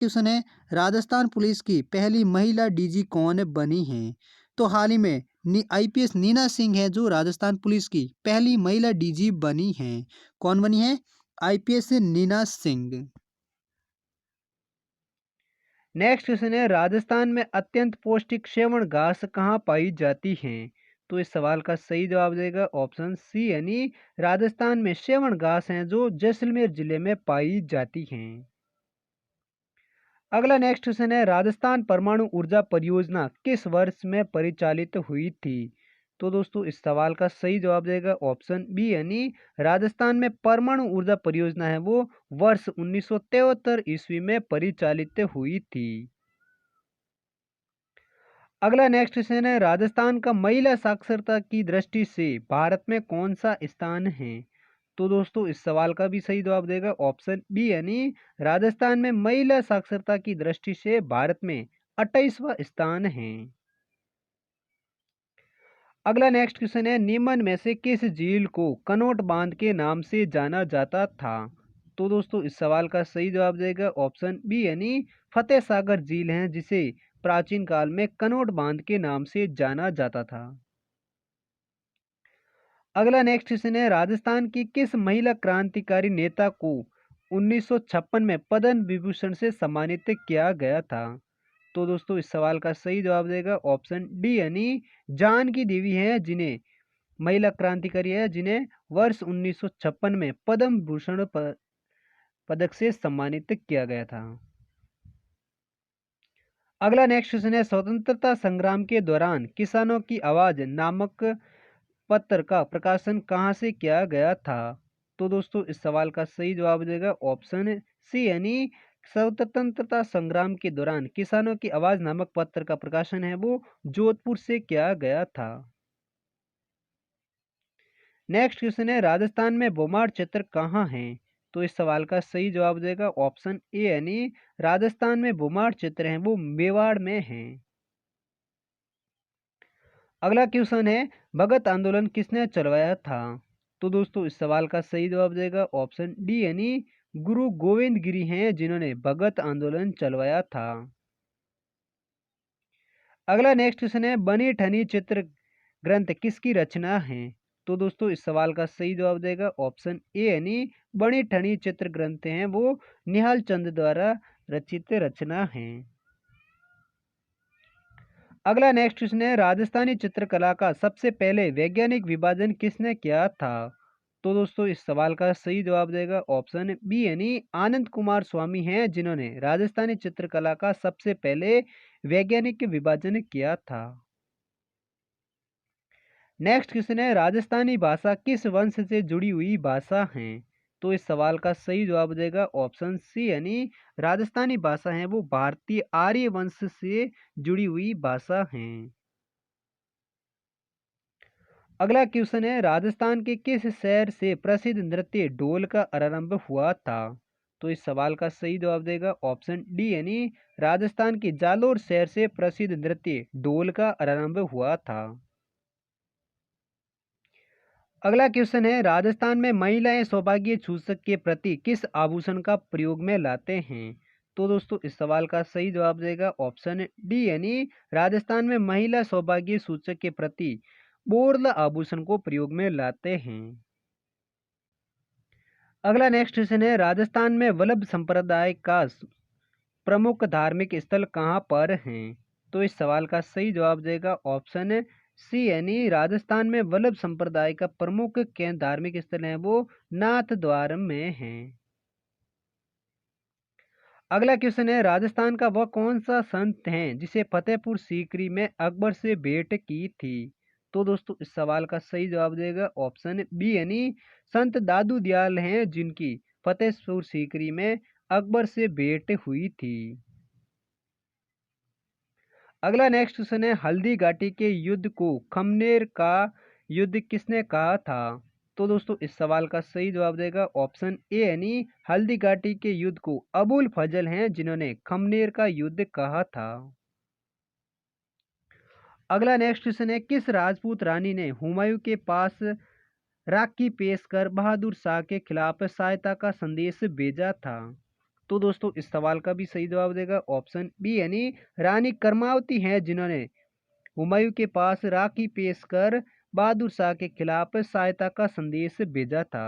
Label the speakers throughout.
Speaker 1: Question है, Rajasthan police की पहली महिला डीजी कौन बनी है? तो हाल ही में आईपीएस नीना सिंह है जो राजस्थान पुलिस की पहली महिला डीजी बनी है। कौन बनी है? IPS Nina Singh. Next question है, राजस्थान में अत्यंत पौष्टिक श्रवण घास कहाँ पाई जाती है? तो इस सवाल का सही जवाब देगा ऑप्शन सी, यानी राजस्थान में श्रवण घास हैं जो जैसलमेर जिले में पाई जाती हैं। अगला नेक्स्ट क्वेश्चन है, राजस्थान परमाणु ऊर्जा परियोजना किस वर्ष में परिचालित हुई थी? तो दोस्तों इस सवाल का सही जवाब देगा ऑप्शन बी, यानी राजस्थान में परमाणु ऊर्जा परियोजना है वो वर्ष 1973 ईस्वी में परिचालित हुई थी। अगला नेक्स्ट क्वेश्चन है, राजस्थान का महिला साक्षरता की दृष्टि से भारत में कौन सा स्थान है? तो दोस्तों इस सवाल का भी सही जवाब देगा ऑप्शन बी, यानी राजस्थान में महिला साक्षरता की दृष्टि से भारत में 28वां स्थान है। अगला नेक्स्ट क्वेश्चन है, निम्न में से किस झील को कनोट बांध के नाम से जाना जाता था? तो दोस्तों इस सवाल का सही जवाब देगा ऑप्शन बी, यानी फतेह सागर झील है जिसे प्राचीन काल में कनोट बांध के नाम से जाना जाता था। अगला नेक्स्ट क्वेश्चन है, राजस्थान की किस महिला क्रांतिकारी नेता को 1956 में पद्म विभूषण से सम्मानित किया गया था? तो दोस्तों इस सवाल का सही जवाब देगा ऑप्शन डी, यानी जानकी देवी है जिन्हें महिला क्रांतिकारी है जिन्हें वर्ष 1956 में पद्म भूषण पदक से सम्मानित किया गया था। अगला नेक्स्ट क्वेश्चन है, स्वतंत्रता संग्राम के दौरान किसानों की आवाज नामक पत्र का प्रकाशन कहाँ से किया गया था? तो दोस्तों इस सवाल का सही जवाब देगा ऑप्शन सी, यानी स्वतंत्रता संग्राम के दौरान किसानों की आवाज नामक पत्र का प्रकाशन है वो जोधपुर से किया गया था। नेक्स्ट क्वेश्चन है, राजस्थान में बोमार क्षेत्र कहाँ है? तो इस सवाल का सही जवाब देगा ऑप्शन ए, यानी राजस्थान में बोमार क्षेत्र है वो मेवाड़ में है। अगला क्वेश्चन है, भगत आंदोलन किसने चलवाया था? तो दोस्तों इस सवाल का सही जवाब देगा ऑप्शन डी, यानी गुरु गोविंद गिरी हैं जिन्होंने भगत आंदोलन चलवाया था। अगला नेक्स्ट क्वेश्चन है, बनी ठनी चित्र ग्रंथ किसकी रचना है? तो दोस्तों इस सवाल का सही जवाब देगा ऑप्शन ए, यानी बनी ठनी चित्र ग्रंथ हैं वो निहाल चंद द्वारा रचित रचना है। अगला नेक्स्ट क्वेश्चन है, राजस्थानी चित्रकला का सबसे पहले वैज्ञानिक विभाजन किसने किया था? तो दोस्तों इस सवाल का सही जवाब देगा ऑप्शन बी, यानी आनंद कुमार स्वामी हैं जिन्होंने राजस्थानी चित्रकला का सबसे पहले वैज्ञानिक विभाजन किया था। नेक्स्ट क्वेश्चन है, राजस्थानी भाषा किस वंश से जुड़ी हुई भाषा है? तो इस सवाल का सही जवाब देगा ऑप्शन सी, यानी राजस्थानी भाषा है वो भारतीय आर्य वंश से जुड़ी हुई भाषा है। अगला क्वेश्चन है, राजस्थान के किस शहर से प्रसिद्ध नृत्य ढोल का आरंभ हुआ था? तो इस सवाल का सही जवाब देगा ऑप्शन डी, यानी राजस्थान के जालोर शहर से प्रसिद्ध नृत्य ढोल का आरंभ हुआ था। अगला क्वेश्चन है, राजस्थान में महिलाएं सौभाग्य सूचक के प्रति किस आभूषण का प्रयोग में लाते हैं? तो दोस्तों इस सवाल का सही जवाब देगा ऑप्शन डी, यानी राजस्थान में महिला सौभाग्य सूचक के प्रति बोर्ल आभूषण को प्रयोग में लाते हैं। अगला नेक्स्ट क्वेश्चन है, राजस्थान में वल्लभ संप्रदाय का प्रमुख धार्मिक स्थल कहाँ पर है? तो इस सवाल का सही जवाब देगा ऑप्शन सी, यानी राजस्थान में वल्लभ संप्रदाय का प्रमुख केंद्र धार्मिक स्थल है वो नाथ द्वार में है। अगला क्वेश्चन है, राजस्थान का वह कौन सा संत है जिसे फतेहपुर सीकरी में अकबर से भेंट की थी? तो दोस्तों इस सवाल का सही जवाब देगा ऑप्शन बी, यानी संत दादू दयाल हैं जिनकी फतेहपुर सीकरी में अकबर से भेंट हुई थी। अगला नेक्स्ट क्वेश्चन है, हल्दी घाटी के युद्ध को खमनेर का युद्ध किसने कहा था? तो दोस्तों इस सवाल का सही जवाब देगा ऑप्शन ए, यानी हल्दी घाटी के युद्ध को अबुल फजल हैं जिन्होंने खमनेर का युद्ध कहा था। अगला नेक्स्ट क्वेश्चन है, किस राजपूत रानी ने हुमायूं के पास राखी पेश कर बहादुर शाह के खिलाफ सहायता का संदेश भेजा था? तो दोस्तों इस सवाल का भी सही जवाब देगा ऑप्शन बी यानी रानी कर्मावती हैं जिन्होंने हुमायूं के पास राखी पेश कर बहादुर शाह के खिलाफ सहायता का संदेश भेजा था।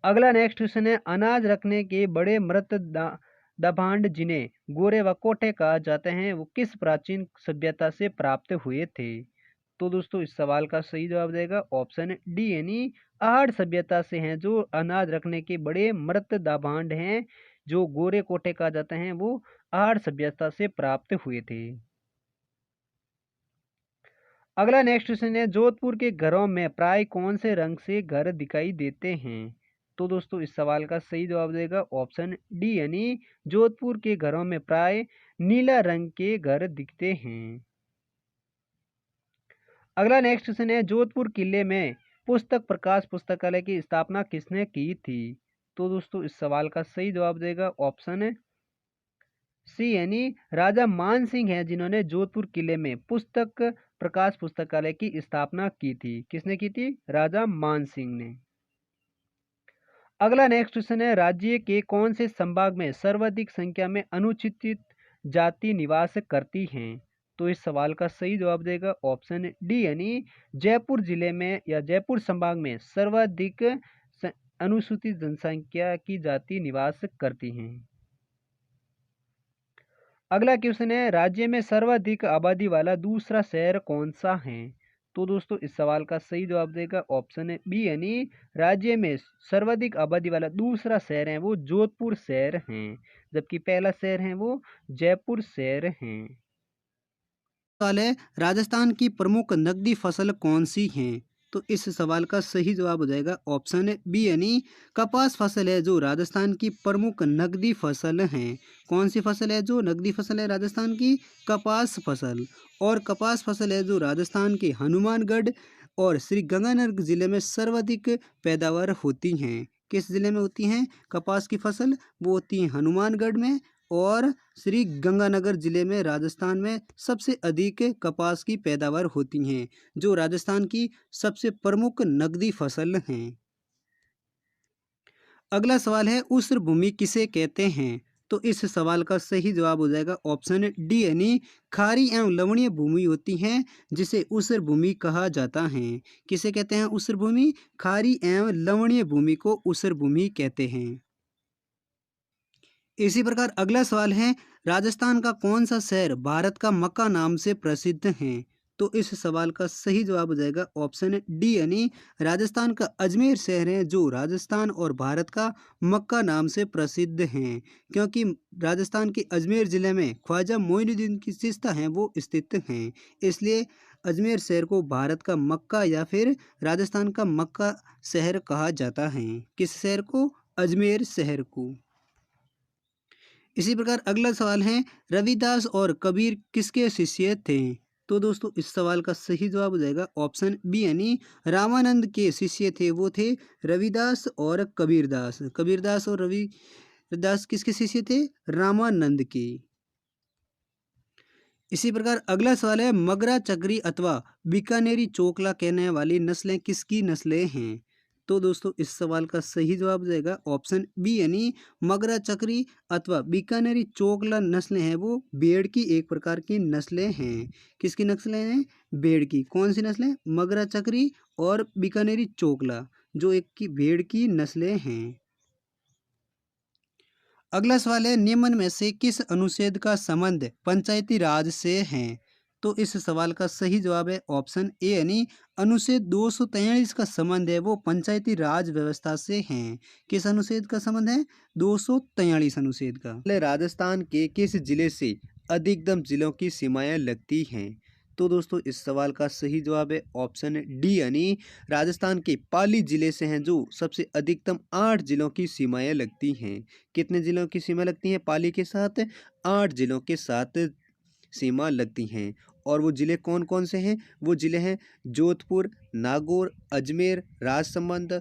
Speaker 1: अगला नेक्स्ट क्वेश्चन है, अनाज रखने के बड़े मृत दभांड जिन्हें गोरे व कोठे कहा जाते हैं वो किस प्राचीन सभ्यता से प्राप्त हुए थे। तो दोस्तों इस सवाल का सही जवाब देगा ऑप्शन डी यानी आहड़ सभ्यता से हैं जो अनाज रखने के बड़े मृत दाभांड हैं जो गोरे कोठे कहा जाते हैं वो आहड़ सभ्यता से प्राप्त हुए थे। अगला नेक्स्ट क्वेश्चन है, जोधपुर के घरों में प्राय कौन से रंग से घर दिखाई देते हैं। तो दोस्तों इस सवाल का सही जवाब देगा ऑप्शन डी यानी जोधपुर के घरों में प्राय नीला रंग के घर दिखते हैं। अगला नेक्स्ट क्वेश्चन है, जोधपुर किले में पुस्तक प्रकाश पुस्तकालय की स्थापना किसने की थी। तो दोस्तों इस सवाल का सही जवाब देगा ऑप्शन सी यानी राजा मान सिंह है जिन्होंने जोधपुर किले में पुस्तक प्रकाश पुस्तकालय की स्थापना की थी। किसने की थी? राजा मान सिंह ने। अगला नेक्स्ट क्वेश्चन है, राज्य के कौन से संभाग में सर्वाधिक संख्या में अनुसूचित जाति निवास करती हैं। तो इस सवाल का सही जवाब देगा ऑप्शन डी यानी जयपुर जिले में या जयपुर संभाग में सर्वाधिक अनुसूचित जनसंख्या की जाति निवास करती हैं। अगला क्वेश्चन है, राज्य में सर्वाधिक आबादी वाला दूसरा शहर कौन सा है। तो दोस्तों इस सवाल का सही जवाब देगा ऑप्शन बी यानी राज्य में सर्वाधिक आबादी वाला दूसरा शहर है वो जोधपुर शहर है, जबकि पहला शहर है वो जयपुर शहर है। सवाल है, राजस्थान की प्रमुख नकदी फसल कौन सी है। तो इस सवाल का सही जवाब हो जाएगा ऑप्शन बी यानी कपास फसल है जो राजस्थान की प्रमुख नकदी फसल है। कौन सी फसल है जो नकदी फसल है राजस्थान की? कपास फसल। और कपास फसल है जो राजस्थान के हनुमानगढ़ और श्री गंगानगर जिले में सर्वाधिक पैदावार होती हैं। किस जिले में होती हैं कपास की फसल? वो होती है हनुमानगढ़ में और श्री गंगानगर जिले में राजस्थान में सबसे अधिक कपास की पैदावार होती हैं जो राजस्थान की सबसे प्रमुख नकदी फसल हैं। अगला सवाल है, ऊसर भूमि किसे कहते हैं। तो इस सवाल का सही जवाब हो जाएगा ऑप्शन डी यानी खारी एवं लवणीय भूमि होती है जिसे ऊसर भूमि कहा जाता है। किसे कहते हैं ऊसर भूमि? खारी एवं लवणीय भूमि को ऊसर भूमि कहते हैं। इसी प्रकार अगला सवाल है, राजस्थान का कौन सा शहर भारत का मक्का नाम से प्रसिद्ध है। तो इस सवाल का सही जवाब हो जाएगा ऑप्शन डी यानी राजस्थान का अजमेर शहर है जो राजस्थान और भारत का मक्का नाम से प्रसिद्ध है, क्योंकि राजस्थान के अजमेर जिले में ख्वाजा मोइनुद्दीन की चिश्ता हैं वो स्थित हैं, इसलिए अजमेर शहर को भारत का मक्का या फिर राजस्थान का मक्का शहर कहा जाता है। किस शहर को? अजमेर शहर को। इसी प्रकार अगला सवाल है, रविदास और कबीर किसके शिष्य थे। तो दोस्तों इस सवाल का सही जवाब हो जाएगा ऑप्शन बी यानी रामानंद के शिष्य थे वो थे रविदास और कबीरदास। कबीरदास और रविदास किसके शिष्य थे? रामानंद के। इसी प्रकार अगला सवाल है, मगरा चक्री अथवा बीकानेरी चोकला कहने वाली नस्लें किसकी नस्लें हैं। तो दोस्तों इस सवाल का सही जवाब जाएगा ऑप्शन बी यानी मगरा चक्री अथवा बीकानेरी चोकला नस्लें हैं वो भेड़ की एक प्रकार की नस्लें हैं। किसकी नस्लें हैं? भेड़ की। कौन सी नस्लें? मगरा चक्री और बीकानेरी चोकला जो एक की भेड़ की नस्लें हैं। अगला सवाल है, निम्न में से किस अनुच्छेद का संबंध पंचायती राज से है। तो इस सवाल का सही जवाब है ऑप्शन ए यानी अनुच्छेद 243 का संबंध है वो पंचायती राज व्यवस्था से है। किस अनुच्छेद का संबंध है? 243 अनुच्छेद का। राजस्थान के किस जिले से अधिकतम जिलों की सीमाएं लगती हैं। तो दोस्तों इस सवाल का सही जवाब है ऑप्शन डी यानी राजस्थान के पाली जिले से हैं जो सबसे अधिकतम 8 जिलों की सीमाएं लगती हैं। कितने जिलों की सीमा लगती हैं पाली के साथ? 8 जिलों के साथ सीमा लगती हैं। और वो जिले कौन कौन से हैं? वो जिले हैं जोधपुर, नागौर, अजमेर, राजसमंद,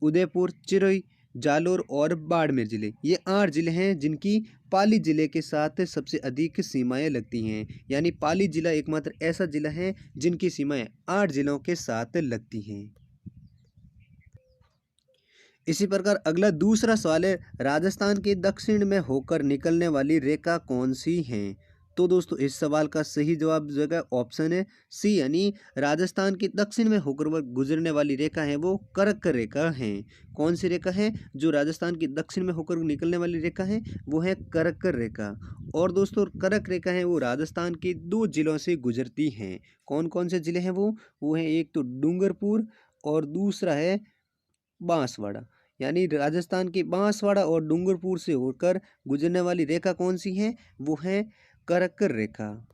Speaker 1: उदयपुर, चिरई, जालोर और बाड़मेर जिले। ये 8 जिले हैं जिनकी पाली जिले के साथ सबसे अधिक सीमाएं लगती हैं। यानी पाली जिला एकमात्र ऐसा जिला है जिनकी सीमाएं 8 जिलों के साथ लगती हैं। इसी प्रकार अगला दूसरा सवाल है, राजस्थान के दक्षिण में होकर निकलने वाली रेखा कौन सी है? तो दोस्तों इस सवाल का सही जवाब जो है ऑप्शन है सी, यानी राजस्थान के दक्षिण में होकर वह गुजरने वाली रेखा है वो कर्क रेखा है। कौन सी रेखा है जो राजस्थान के दक्षिण में होकर निकलने वाली रेखा है? वो है कर्क रेखा। और दोस्तों कर्क रेखा है वो राजस्थान के 2 जिलों से गुजरती हैं। कौन कौन से जिले हैं वो है एक तो डूंगरपुर और दूसरा है बांसवाड़ा। यानी राजस्थान के बांसवाड़ा और डूंगरपुर से होकर गुजरने वाली रेखा कौन सी है? वो है कर्क रेखा।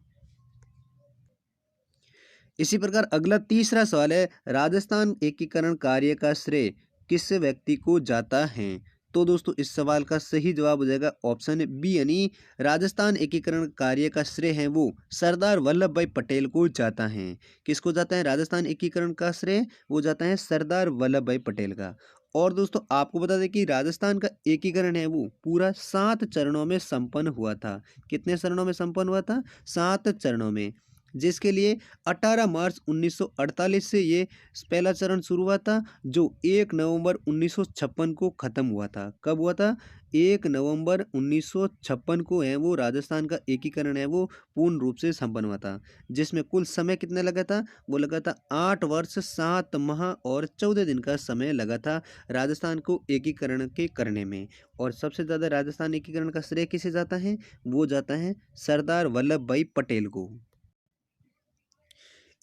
Speaker 1: इसी प्रकार अगला तीसरा सवाल है, राजस्थान एकीकरण कार्य का श्रेय किस व्यक्ति को जाता है? तो दोस्तों इस सवाल का सही जवाब हो जाएगा ऑप्शन बी, यानी राजस्थान एकीकरण कार्य का श्रेय है वो सरदार वल्लभ भाई पटेल को जाता है। किसको जाता है राजस्थान एकीकरण का श्रेय? वो जाता है सरदार वल्लभ भाई पटेल का। और दोस्तों आपको बता दें कि राजस्थान का एकीकरण है वो पूरा 7 चरणों में संपन्न हुआ था। कितने चरणों में संपन्न हुआ था? 7 चरणों में, जिसके लिए 18 मार्च 1948 से ये पहला चरण शुरू हुआ था, जो 1 नवंबर 1956 को खत्म हुआ था। कब हुआ था? 1 नवंबर 1956 को है वो राजस्थान का एकीकरण है वो पूर्ण रूप से संपन्न हुआ था। जिसमें कुल समय कितना लगा था? वो लगा था 8 वर्ष 7 माह और 14 दिन का समय लगा था राजस्थान को एकीकरण के करने में। और सबसे ज़्यादा राजस्थान एकीकरण का श्रेय किसे जाता है? वो जाता है सरदार वल्लभ भाई पटेल को।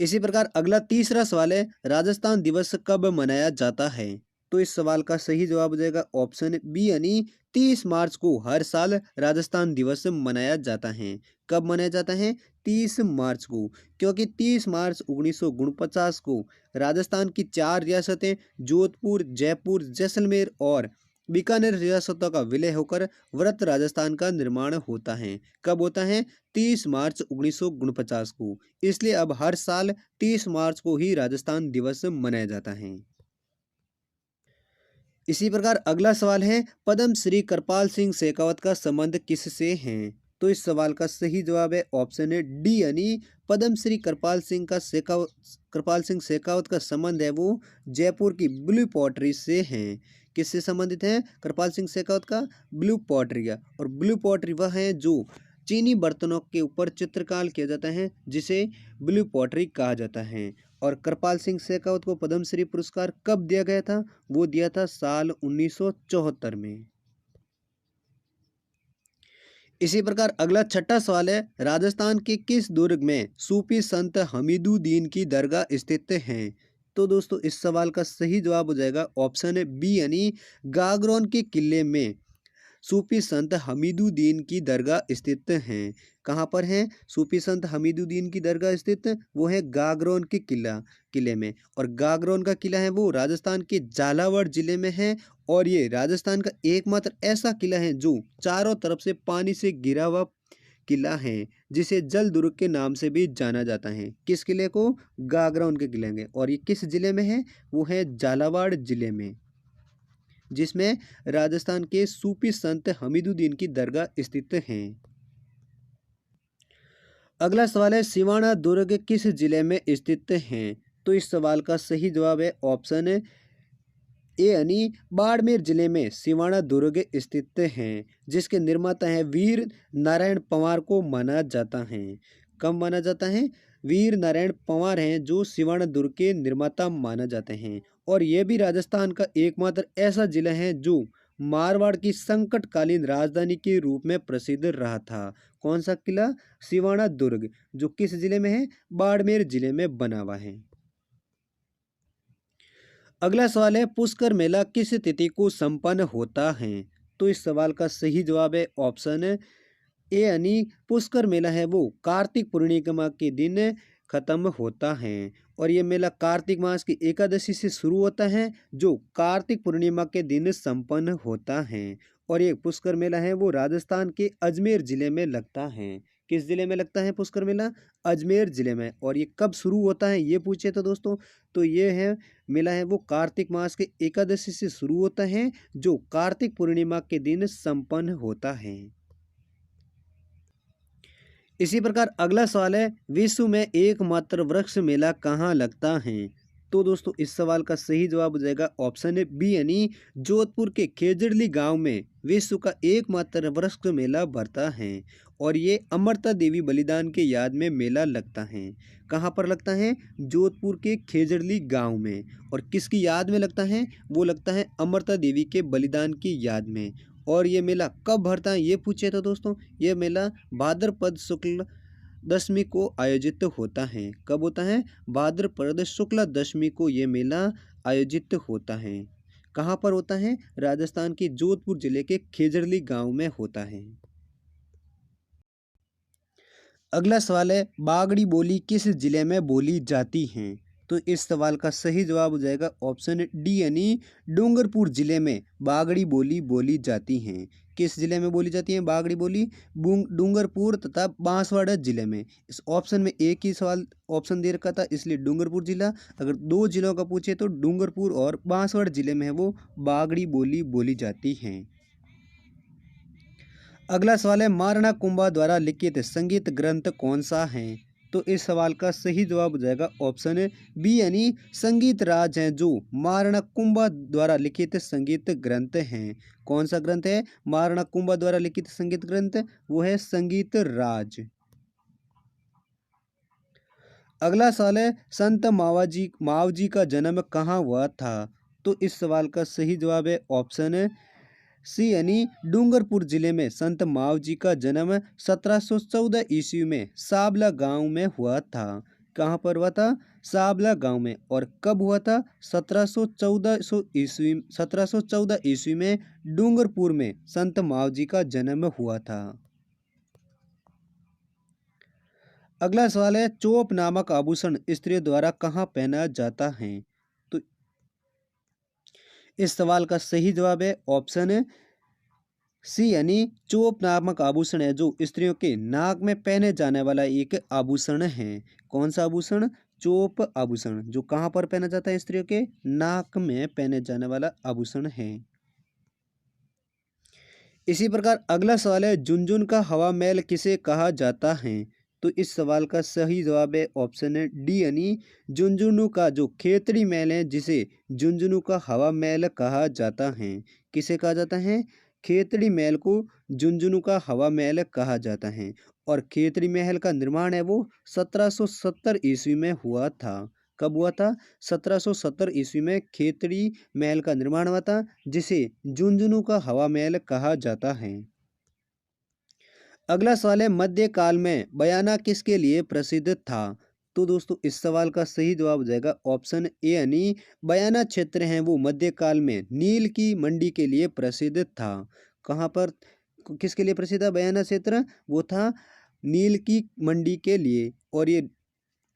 Speaker 1: इसी प्रकार अगला तीसरा सवाल है, राजस्थान दिवस कब मनाया जाता है? तो इस सवाल का सही जवाब हो जाएगा ऑप्शन बी, यानी 30 मार्च को हर साल राजस्थान दिवस मनाया जाता है। कब मनाया जाता है? 30 मार्च को, क्योंकि 30 मार्च 1949 को राजस्थान की 4 रियासतें जोधपुर, जयपुर, जैसलमेर और बीकानेर रियासतों का विलय होकर वृत्त राजस्थान का निर्माण होता है। कब होता है? 30 मार्च 1949 को। इसलिए अब हर साल 30 मार्च को ही राजस्थान दिवस मनाया जाता है। इसी प्रकार अगला सवाल है, पद्म श्री कृपाल सिंह शेखावत का संबंध किससे है? तो इस सवाल का सही जवाब है ऑप्शन है डी, यानी पद्म श्री कृपाल सिंह शेखावत का संबंध है वो जयपुर की ब्लू पॉटरी से है। किससे संबंधित है? कृपाल सिंह शेखावत का ब्लू पॉटरी। और ब्लू पॉटरी वह है जो चीनी बर्तनों के ऊपर चित्रकार किया जाता है, जिसे ब्लू पॉटरी कहा जाता है। और कृपाल सिंह शेखावत को पद्मश्री पुरस्कार कब दिया गया था? वो दिया था साल 1974 में। इसी प्रकार अगला छठा सवाल है, राजस्थान के किस दुर्ग में सूफी संत हमीदुद्दीन की दरगाह स्थित है? तो दोस्तों इस सवाल का सही जवाब हो जाएगा ऑप्शन है बी, यानी गागरोन के किले में सूफी संत हमीदुद्दीन की दरगाह स्थित हैं। कहाँ पर है सूफी संत हमीदुद्दीन की दरगाह स्थित? वो है गागरोन के किले में। और गागरोन का किला है वो राजस्थान के झालावाड़ जिले में है। और ये राजस्थान का एकमात्र ऐसा किला है जो चारों तरफ से पानी से घिरा हुआ किला है, जिसे जल दुर्ग के नाम से भी जाना जाता है। किस किले को? गागरोन के किले में। और ये किस जिले में है? वो है झालावाड़ जिले में, जिसमें राजस्थान के सूफी संत हमीदुद्दीन की दरगाह स्थित हैं। अगला सवाल है, सिवाना दुर्ग किस जिले में स्थित हैं? तो इस सवाल का सही जवाब है ऑप्शन ए, यानी बाड़मेर जिले में सिवाना दुर्ग स्थित हैं, जिसके निर्माता हैं वीर नारायण पंवार को माना जाता है। कब माना जाता है? वीर नारायण पंवार हैं जो सिवाना दुर्ग के निर्माता माना जाते हैं। और यह भी राजस्थान का एकमात्र ऐसा जिला है जो मारवाड़ की संकटकालीन राजधानी के रूप में प्रसिद्ध रहा था। कौन सा किला? सिवाना दुर्ग, जो किस जिले में है? बाड़मेर जिले में बना हुआ है। अगला सवाल है, पुष्कर मेला किस तिथि को संपन्न होता है? तो इस सवाल का सही जवाब है ऑप्शन ए, यानी पुष्कर मेला है वो कार्तिक पूर्णिमा के दिन खत्म होता है। और ये मेला कार्तिक मास की एकादशी से शुरू होता है, जो कार्तिक पूर्णिमा के दिन संपन्न होता है। और ये पुष्कर मेला है वो राजस्थान के अजमेर जिले में लगता है। किस जिले में लगता है पुष्कर मेला? अजमेर जिले में। और ये कब शुरू होता है ये पूछे तो दोस्तों, तो ये है मेला है वो कार्तिक मास के एकादशी से शुरू होता है, जो कार्तिक पूर्णिमा के दिन संपन्न होता है। इसी प्रकार अगला सवाल है, विश्व में एकमात्र वृक्ष मेला कहाँ लगता है? तो दोस्तों इस सवाल का सही जवाब हो जाएगा ऑप्शन है बी, यानी जोधपुर के खेजड़ली गांव में विश्व का एकमात्र वृक्ष मेला भरता है और ये अमरता देवी बलिदान के याद में मेला लगता है। कहाँ पर लगता है? जोधपुर के खेजड़ली गांव में। और किसकी याद में लगता है? वो लगता है अमरता देवी के बलिदान की याद में। और ये मेला कब भरता है ये पूछे तो दोस्तों ये मेला भाद्रपद शुक्ल दशमी को आयोजित होता है। कब होता है? भाद्रपद शुक्ला दशमी को ये मेला आयोजित होता है। कहाँ पर होता है? राजस्थान के जोधपुर जिले के खेजड़ली गांव में होता है। अगला सवाल है, बागड़ी बोली किस जिले में बोली जाती है? तो इस सवाल का सही जवाब हो जाएगा ऑप्शन डी, यानी डूंगरपुर जिले में बागड़ी बोली बोली जाती हैं। किस जिले में बोली जाती है बागड़ी बोली? डूंगरपुर तथा बांसवाड़ा जिले में। इस ऑप्शन में एक ही सवाल ऑप्शन दे रखा था, इसलिए डूंगरपुर जिला। अगर दो जिलों का पूछे तो डूंगरपुर और बांसवाड़ा जिले में है वो बागड़ी बोली बोली जाती हैं। अगला सवाल है, महाराणा कुंभा द्वारा लिखित संगीत ग्रंथ कौन सा है? तो इस सवाल का सही जवाब हो जाएगा ऑप्शन बी, यानी संगीत राज हैं जो महाराणा कुंभा द्वारा लिखित संगीत ग्रंथ हैं। कौन सा ग्रंथ है महाराणा कुंभा द्वारा लिखित संगीत ग्रंथ? वो है संगीत राज। अगला सवाल है, संत मावजी का जन्म कहाँ हुआ था? तो इस सवाल का सही जवाब है ऑप्शन सी, यानी डूंगरपुर जिले में संत मावजी का जन्म 1714 ईस्वी में साबला गांव में हुआ था। कहाँ पर हुआ था? साबला गांव में। और कब हुआ था? 1714 ईस्वी में डूंगरपुर में संत मावजी का जन्म हुआ था। अगला सवाल है, चोप नामक आभूषण स्त्रियों द्वारा कहाँ पहना जाता है? तो इस सवाल का सही जवाब है ऑप्शन सी, यानी चोप नामक आभूषण है जो स्त्रियों के नाक में पहने जाने वाला एक आभूषण है। कौन सा आभूषण? चोप आभूषण, जो कहाँ पर पहना जाता है? स्त्रियों के नाक में पहने जाने वाला आभूषण है। इसी प्रकार अगला सवाल है, झुनझुन का हवा महल किसे कहा जाता है? तो इस सवाल का सही जवाब है ऑप्शन डी, यानी झुंझुनू का जो खेतड़ी महल है जिसे झुंझुनू का हवा महल कहा जाता है। किसे कहा जाता है? खेतड़ी महल को झुंझुनू का हवा महल कहा जाता है। और खेतड़ी महल का निर्माण है वो 1770 ईस्वी में हुआ था। कब हुआ था? 1770 ईस्वी में खेतड़ी महल का निर्माण हुआ था जिसे झुंझुनू का हवा महल कहा जाता है। अगला सवाल है, मध्यकाल में बयाना किसके लिए प्रसिद्ध था? तो दोस्तों इस सवाल का सही जवाब हो जाएगा ऑप्शन ए, यानी बयाना क्षेत्र है वो मध्यकाल में नील की मंडी के लिए प्रसिद्ध था। कहाँ पर किसके लिए प्रसिद्ध है बयाना क्षेत्र? वो था नील की मंडी के लिए। और ये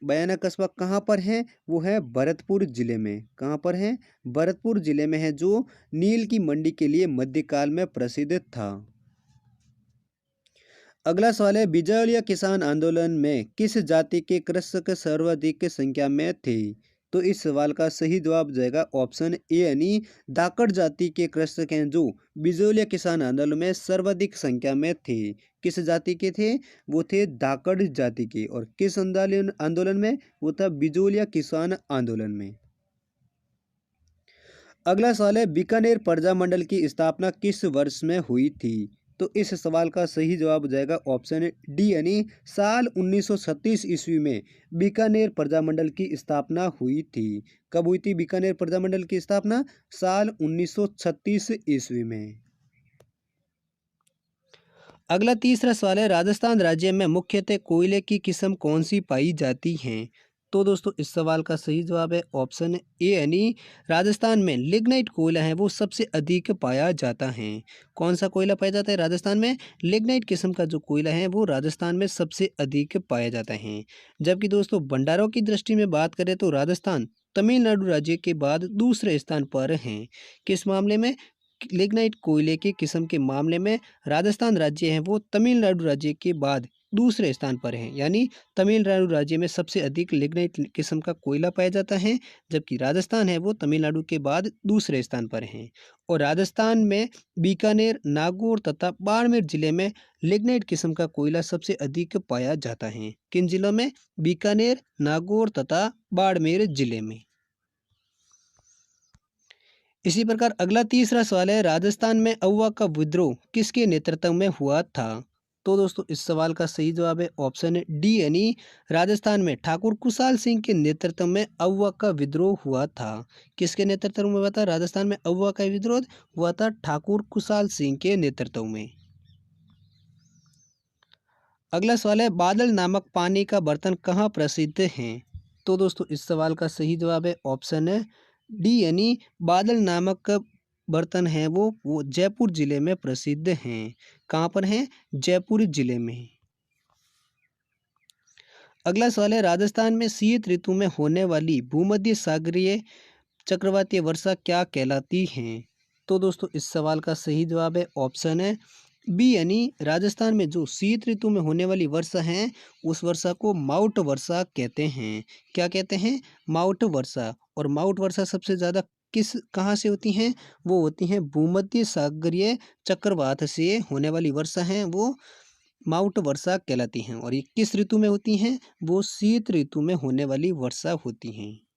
Speaker 1: बयाना कस्बा कहाँ पर है? वो है भरतपुर जिले में। कहाँ पर है? भरतपुर जिले में है, जो नील की मंडी के लिए मध्यकाल में प्रसिद्ध था। अगला सवाल है, बिजौलिया किसान आंदोलन में किस जाति के कृषक सर्वाधिक संख्या में थे? तो इस सवाल का सही जवाब जाएगा ऑप्शन ए, यानी धाकड़ जाति के कृषक हैं जो बिजौलिया किसान आंदोलन में सर्वाधिक संख्या में थे। किस जाति के थे? वो थे धाकड़ जाति के। और किस आंदोलन में? वो था बिजौलिया किसान आंदोलन में। अगला सवाल है, बीकानेर प्रजामंडल की स्थापना किस वर्ष में हुई थी? तो इस सवाल का सही जवाब हो जाएगा ऑप्शन डी, यानी साल 1936 ईस्वी में बीकानेर प्रजामंडल की स्थापना हुई थी। कब हुई थी बीकानेर प्रजामंडल की स्थापना? साल 1936 ईस्वी में। अगला तीसरा सवाल है, राजस्थान राज्य में मुख्यतः कोयले की किस्म कौन सी पाई जाती हैं? तो दोस्तों इस सवाल का सही जवाब है ऑप्शन ए, यानी राजस्थान में लिग्नाइट कोयला है वो सबसे अधिक पाया जाता है। कौन सा कोयला पाया जाता है राजस्थान में? लिग्नाइट किस्म का जो कोयला है वो राजस्थान में सबसे अधिक पाया जाता है। जबकि दोस्तों भंडारों की दृष्टि में बात करें तो राजस्थान तमिलनाडु राज्य के बाद दूसरे स्थान पर हैं। किस मामले में? लिग्नाइट कोयले की किस्म के मामले में राजस्थान राज्य है वो तमिलनाडु राज्य के बाद दूसरे स्थान पर है। यानी तमिलनाडु राज्य में सबसे अधिक लिग्नाइट किस्म का कोयला पाया जाता है, जबकि राजस्थान है वो तमिलनाडु के बाद दूसरे स्थान पर है। और राजस्थान में बीकानेर, नागौर तथा बाड़मेर जिले में लिग्नाइट किस्म का कोयला सबसे अधिक पाया जाता है। किन जिलों में? बीकानेर, नागौर तथा बाड़मेर जिले में। इसी प्रकार अगला तीसरा सवाल है, राजस्थान में अहुआ का विद्रोह किसके नेतृत्व में हुआ था? तो दोस्तों इस सवाल का सही जवाब है ऑप्शन है डी, यानी राजस्थान में ठाकुर कुशाल सिंह के नेतृत्व में अहुआ का विद्रोह हुआ था। किसके नेतृत्व में हुआ था? राजस्थान में अहुआ का विद्रोह हुआ था ठाकुर कुशाल सिंह के नेतृत्व में। अगला सवाल है, बादल नामक पानी का बर्तन कहाँ प्रसिद्ध है? तो दोस्तों इस सवाल का सही जवाब है ऑप्शन है डी, यानी बादल नामक बर्तन है वो जयपुर जिले में प्रसिद्ध हैं। कहाँ पर हैं? जयपुर जिले में। अगला सवाल है, राजस्थान में शीत ऋतु में होने वाली भूमध्य सागरीय चक्रवातीय वर्षा क्या कहलाती है? तो दोस्तों इस सवाल का सही जवाब है ऑप्शन है बी, यानी राजस्थान में जो शीत ऋतु में होने वाली वर्षा है उस वर्षा को माउट वर्षा कहते हैं। क्या कहते हैं? माउट वर्षा। और माउट वर्षा सबसे ज़्यादा किस कहाँ से होती हैं? वो होती हैं भूमध्य सागरीय चक्रवात से होने वाली वर्षा हैं वो माउट वर्षा कहलाती हैं। और ये किस ऋतु में होती हैं? वो शीत ऋतु में होने वाली वर्षा होती हैं।